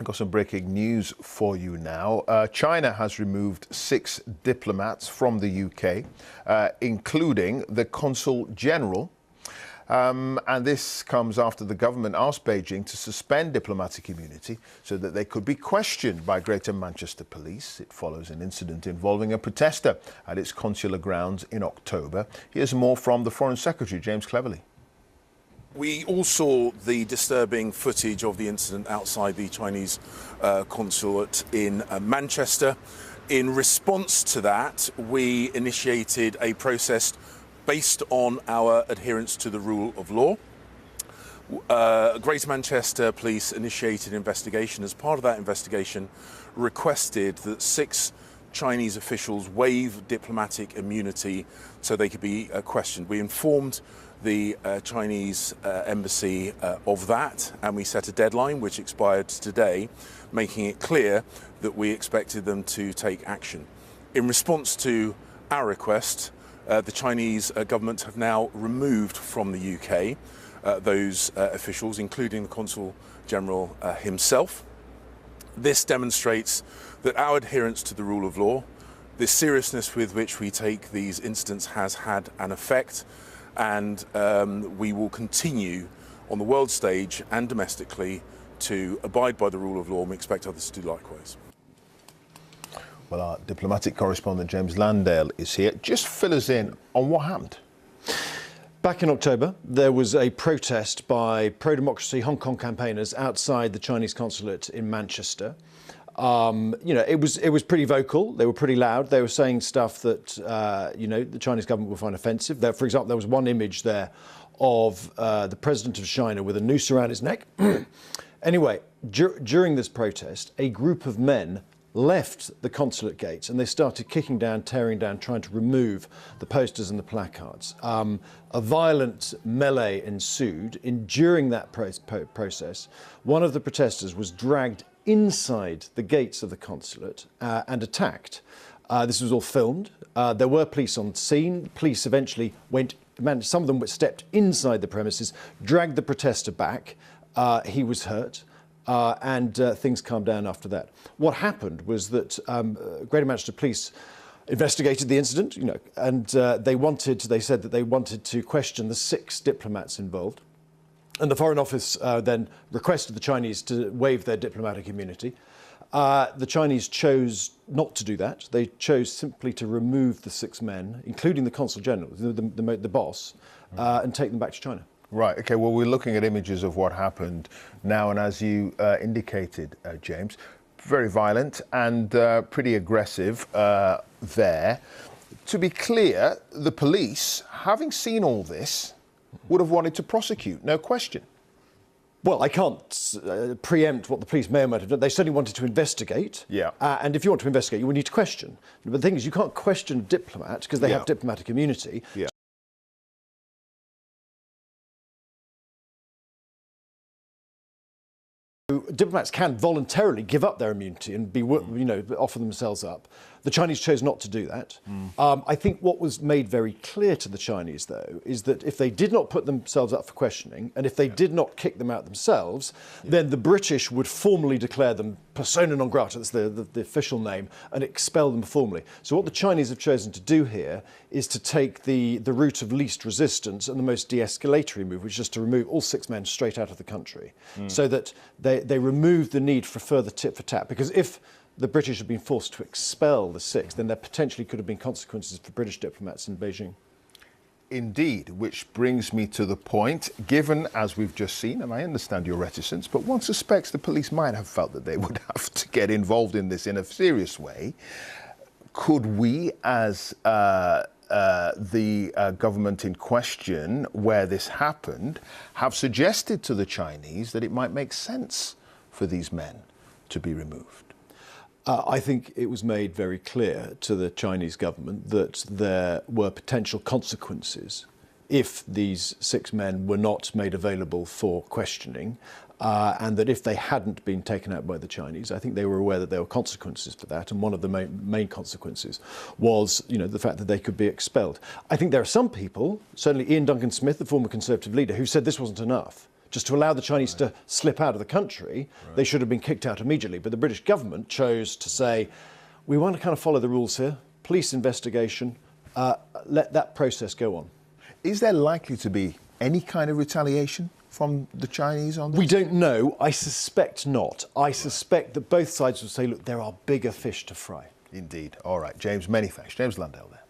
I've got some breaking news for you now. China has removed 6 diplomats from the UK, including the consul-general. And this comes after the government asked Beijing to suspend diplomatic immunity so that they could be questioned by Greater Manchester Police. It follows an incident involving a protester at its consular grounds in October. Here's more from the Foreign Secretary, James Cleverly. We all saw the disturbing footage of the incident outside the Chinese consulate in Manchester. In response to that, we initiated a process based on our adherence to the rule of law. Greater Manchester Police initiated an investigation. As part of that investigation, requested that 6 Chinese officials waive diplomatic immunity so they could be questioned. We informed the Chinese embassy of that, and we set a deadline which expired today, making it clear that we expected them to take action. In response to our request, the Chinese government have now removed from the UK those officials, including the consul-general himself. This demonstrates that our adherence to the rule of law, the seriousness with which we take these incidents has had an effect, and we will continue on the world stage and domestically to abide by the rule of law, and we expect others to do likewise. Well, our diplomatic correspondent James Landale is here. Just fill us in on what happened. Back in October, there was a protest by pro-democracy Hong Kong campaigners outside the Chinese consulate in Manchester. It was pretty vocal. They were pretty loud. They were saying stuff that the Chinese government will find offensive. For example, there was one image there of the president of China with a noose around his neck. Anyway, during this protest, a group of men left the consulate gates and they started kicking down, tearing down, trying to remove the posters and the placards. A violent melee ensued. During that process, one of the protesters was dragged inside the gates of the consulate and attacked. This was all filmed. There were police on scene. Police eventually some of them stepped inside the premises, dragged the protester back. He was hurt. And things calmed down after that. What happened was that Greater Manchester Police investigated the incident, and they said that they wanted to question the 6 diplomats involved. And the Foreign Office then requested the Chinese to waive their diplomatic immunity. The Chinese chose not to do that. They chose simply to remove the 6 men, including the consul-general, the boss, and take them back to China. Right, OK, well, we're looking at images of what happened now, and as you indicated, James, very violent and pretty aggressive there. To be clear, the police, having seen all this, would have wanted to prosecute, no question. Well, I can't preempt what the police may or might have done. They certainly wanted to investigate. Yeah. And if you want to investigate, you will need to question. But the thing is, you can't question a diplomat because they have diplomatic immunity. Yeah. Diplomats can voluntarily give up their immunity and offer themselves up. The Chinese chose not to do that. I think what was made very clear to the Chinese, though, is that if they did not put themselves up for questioning and if they did not kick them out themselves, then the British would formally declare them persona non grata, that's the official name, and expel them formally. So what the Chinese have chosen to do here is to take the route of least resistance and the most de-escalatory move, which is to remove all 6 men straight out of the country, so that they remove the need for further tit for tat. Because if the British had been forced to expel the 6, then there potentially could have been consequences for British diplomats in Beijing. Indeed, which brings me to the point, given, as we've just seen, and I understand your reticence, but one suspects the police might have felt that they would have to get involved in this in a serious way. Could we, as the government in question where this happened, have suggested to the Chinese that it might make sense for these men to be removed? I think it was made very clear to the Chinese government that there were potential consequences if these 6 men were not made available for questioning, and that if they hadn't been taken out by the Chinese, I think they were aware that there were consequences for that, and one of the main consequences was, the fact that they could be expelled. I think there are some people, certainly Ian Duncan Smith, the former Conservative leader, who said this wasn't enough. just to allow the Chinese to slip out of the country, they should have been kicked out immediately. But the British government chose to say, we want to kind of follow the rules here, police investigation, let that process go on. Is there likely to be any kind of retaliation from the Chinese on this? We don't know. I suspect not. I suspect that both sides will say, look, there are bigger fish to fry. Indeed. All right, James, many thanks. James Lundell there.